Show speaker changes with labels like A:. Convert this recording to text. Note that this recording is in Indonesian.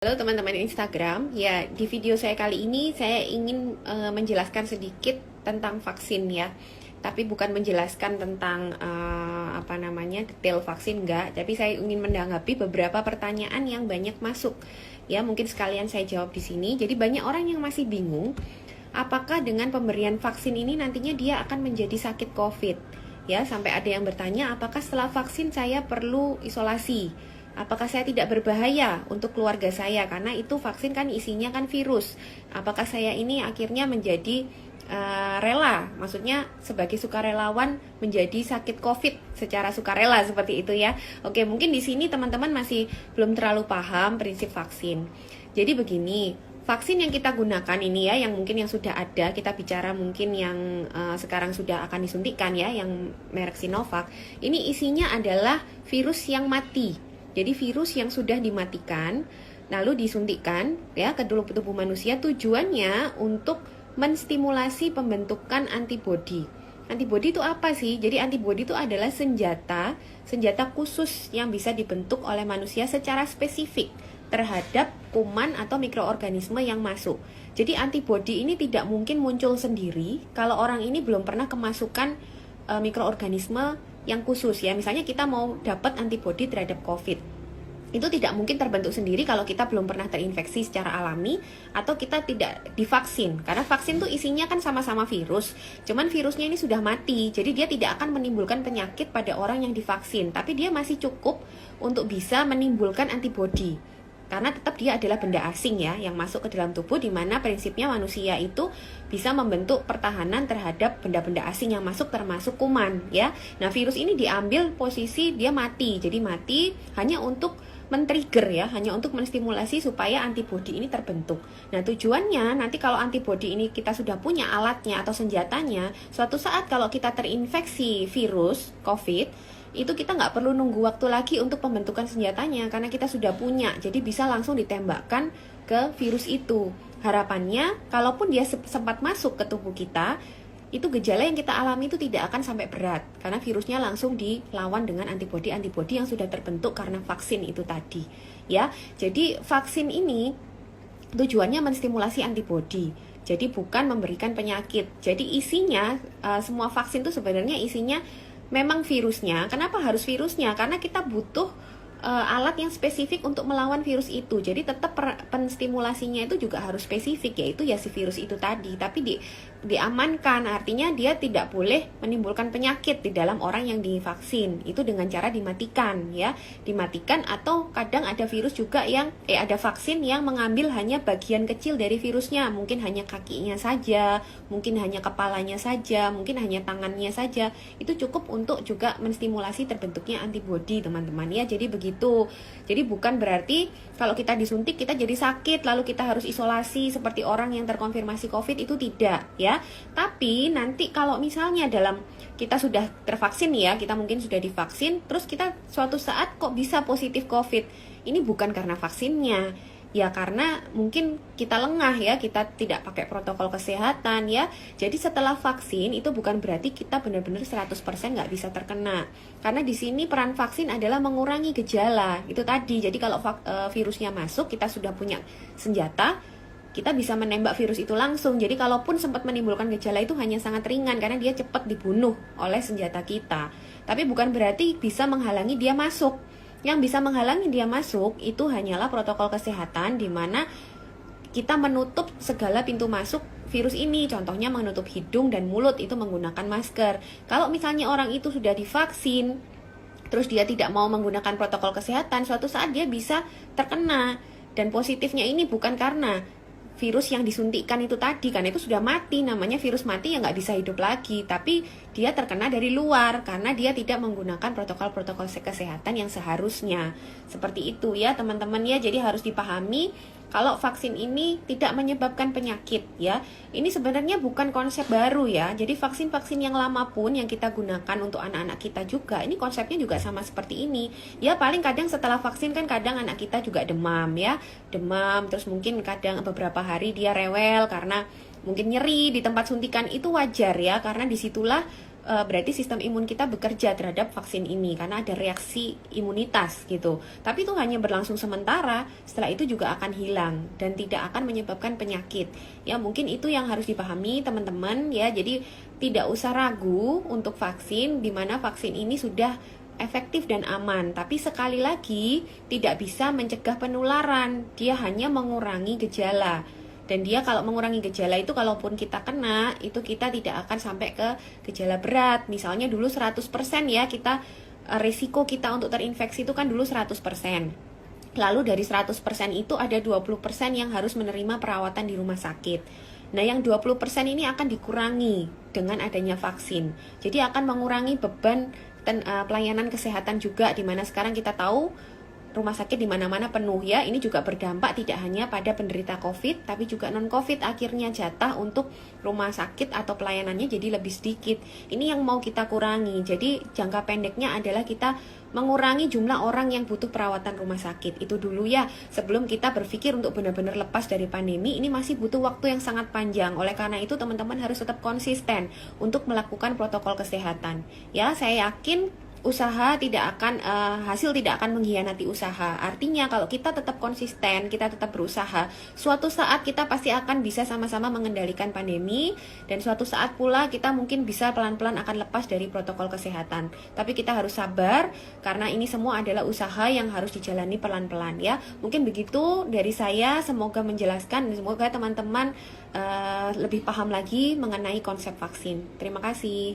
A: Halo teman-teman Instagram, ya di video saya kali ini saya ingin menjelaskan sedikit tentang vaksin ya. Tapi bukan menjelaskan tentang detail vaksin enggak, tapi saya ingin menanggapi beberapa pertanyaan yang banyak masuk. Ya, mungkin sekalian saya jawab di sini. Jadi banyak orang yang masih bingung apakah dengan pemberian vaksin ini nantinya dia akan menjadi sakit COVID. Ya, sampai ada yang bertanya apakah setelah vaksin saya perlu isolasi? Apakah saya tidak berbahaya untuk keluarga saya karena itu vaksin kan isinya kan virus. Apakah saya ini akhirnya menjadi rela, maksudnya sebagai sukarelawan menjadi sakit COVID secara sukarela seperti itu ya. Oke, mungkin di sini teman-teman masih belum terlalu paham prinsip vaksin. Jadi begini, vaksin yang kita gunakan ini ya, yang mungkin yang sudah ada, kita bicara mungkin yang sekarang sudah akan disuntikkan ya, yang merek Sinovac, ini isinya adalah virus yang mati. Jadi virus yang sudah dimatikan lalu disuntikkan ya ke dalam tubuh manusia, tujuannya untuk menstimulasi pembentukan antibodi. Antibodi itu apa sih? Jadi antibodi itu adalah senjata khusus yang bisa dibentuk oleh manusia secara spesifik terhadap kuman atau mikroorganisme yang masuk. Jadi antibodi ini tidak mungkin muncul sendiri kalau orang ini belum pernah kemasukan mikroorganisme yang khusus ya. Misalnya kita mau dapat antibodi terhadap COVID, itu tidak mungkin terbentuk sendiri kalau kita belum pernah terinfeksi secara alami atau kita tidak divaksin. Karena vaksin tuh isinya kan sama-sama virus, cuman virusnya ini sudah mati, jadi dia tidak akan menimbulkan penyakit pada orang yang divaksin, tapi dia masih cukup untuk bisa menimbulkan antibodi. Karena tetap dia adalah benda asing ya yang masuk ke dalam tubuh, di mana prinsipnya manusia itu bisa membentuk pertahanan terhadap benda-benda asing yang masuk termasuk kuman ya. Nah, virus ini diambil posisi dia mati. Jadi mati hanya untuk men-trigger ya, hanya untuk menstimulasi supaya antibodi ini terbentuk. Nah, tujuannya nanti kalau antibodi ini kita sudah punya alatnya atau senjatanya, suatu saat kalau kita terinfeksi virus COVID, itu kita nggak perlu nunggu waktu lagi untuk pembentukan senjatanya karena kita sudah punya, jadi bisa langsung ditembakkan ke virus itu. Harapannya kalaupun dia sempat masuk ke tubuh kita, itu gejala yang kita alami itu tidak akan sampai berat karena virusnya langsung dilawan dengan antibodi yang sudah terbentuk karena vaksin itu tadi ya. Jadi vaksin ini tujuannya menstimulasi antibodi, jadi bukan memberikan penyakit. Jadi isinya semua vaksin itu sebenarnya isinya memang virusnya. Kenapa harus virusnya? Karena kita butuh alat yang spesifik untuk melawan virus itu. Jadi tetap penstimulasinya itu juga harus spesifik, yaitu ya si virus itu tadi. Tapi diamankan, artinya dia tidak boleh menimbulkan penyakit di dalam orang yang divaksin. Itu dengan cara dimatikan ya. Dimatikan, atau kadang ada virus juga yang ada vaksin yang mengambil hanya bagian kecil dari virusnya. Mungkin hanya kakinya saja, mungkin hanya kepalanya saja, mungkin hanya tangannya saja. Itu cukup untuk juga menstimulasi terbentuknya antibodi, teman-teman ya. Jadi begitu. Jadi bukan berarti kalau kita disuntik kita jadi sakit lalu kita harus isolasi seperti orang yang terkonfirmasi COVID, itu tidak ya. Tapi nanti kalau misalnya dalam kita sudah tervaksin ya, kita mungkin sudah divaksin, terus kita suatu saat kok bisa positif COVID, ini bukan karena vaksinnya ya, karena mungkin kita lengah ya, kita tidak pakai protokol kesehatan ya. Jadi setelah vaksin itu bukan berarti kita benar-benar 100% nggak bisa terkena. Karena di sini peran vaksin adalah mengurangi gejala itu tadi. Jadi kalau virusnya masuk, kita sudah punya senjata, kita bisa menembak virus itu langsung. Jadi kalaupun sempat menimbulkan gejala itu hanya sangat ringan karena dia cepat dibunuh oleh senjata kita. Tapi bukan berarti bisa menghalangi dia masuk. Yang bisa menghalangi dia masuk itu hanyalah protokol kesehatan, di mana kita menutup segala pintu masuk virus ini. Contohnya menutup hidung dan mulut itu menggunakan masker. Kalau misalnya orang itu sudah divaksin, terus dia tidak mau menggunakan protokol kesehatan, suatu saat dia bisa terkena. Dan positifnya ini bukan karena virus yang disuntikkan itu tadi, karena itu sudah mati, namanya virus mati yang nggak bisa hidup lagi, tapi dia terkena dari luar karena dia tidak menggunakan protokol-protokol kesehatan yang seharusnya. Seperti itu ya teman-teman ya. Jadi harus dipahami kalau vaksin ini tidak menyebabkan penyakit ya. Ini sebenarnya bukan konsep baru ya. Jadi vaksin-vaksin yang lama pun yang kita gunakan untuk anak-anak kita juga, ini konsepnya juga sama seperti ini. Ya paling kadang setelah vaksin kan kadang anak kita juga demam ya. Demam, terus mungkin kadang beberapa hari dia rewel karena mungkin nyeri di tempat suntikan, itu wajar ya, karena disitulah berarti sistem imun kita bekerja terhadap vaksin ini karena ada reaksi imunitas gitu. Tapi itu hanya berlangsung sementara, setelah itu juga akan hilang dan tidak akan menyebabkan penyakit. Ya, mungkin itu yang harus dipahami teman-teman ya. Jadi tidak usah ragu untuk vaksin, di mana vaksin ini sudah efektif dan aman, tapi sekali lagi tidak bisa mencegah penularan, dia hanya mengurangi gejala. Dan dia kalau mengurangi gejala itu, kalaupun kita kena, itu kita tidak akan sampai ke gejala berat. Misalnya dulu 100% ya, kita risiko kita untuk terinfeksi itu kan dulu 100%. Lalu dari 100% itu ada 20% yang harus menerima perawatan di rumah sakit. Nah, yang 20% ini akan dikurangi dengan adanya vaksin. Jadi akan mengurangi beban pelayanan kesehatan juga, di mana sekarang kita tahu rumah sakit di mana-mana penuh ya. Ini juga berdampak tidak hanya pada penderita COVID, tapi juga non-COVID. Akhirnya jatah untuk rumah sakit atau pelayanannya jadi lebih sedikit. Ini yang mau kita kurangi. Jadi jangka pendeknya adalah kita mengurangi jumlah orang yang butuh perawatan rumah sakit. Itu dulu ya, sebelum kita berpikir untuk benar-benar lepas dari pandemi. Ini masih butuh waktu yang sangat panjang. Oleh karena itu teman-teman harus tetap konsisten untuk melakukan protokol kesehatan. Ya, saya yakin usaha tidak akan hasil tidak akan mengkhianati usaha. Artinya kalau kita tetap konsisten, kita tetap berusaha, suatu saat kita pasti akan bisa sama-sama mengendalikan pandemi, dan suatu saat pula kita mungkin bisa pelan-pelan akan lepas dari protokol kesehatan. Tapi kita harus sabar karena ini semua adalah usaha yang harus dijalani pelan-pelan ya. Mungkin begitu dari saya, semoga menjelaskan dan semoga teman-teman lebih paham lagi mengenai konsep vaksin. Terima kasih.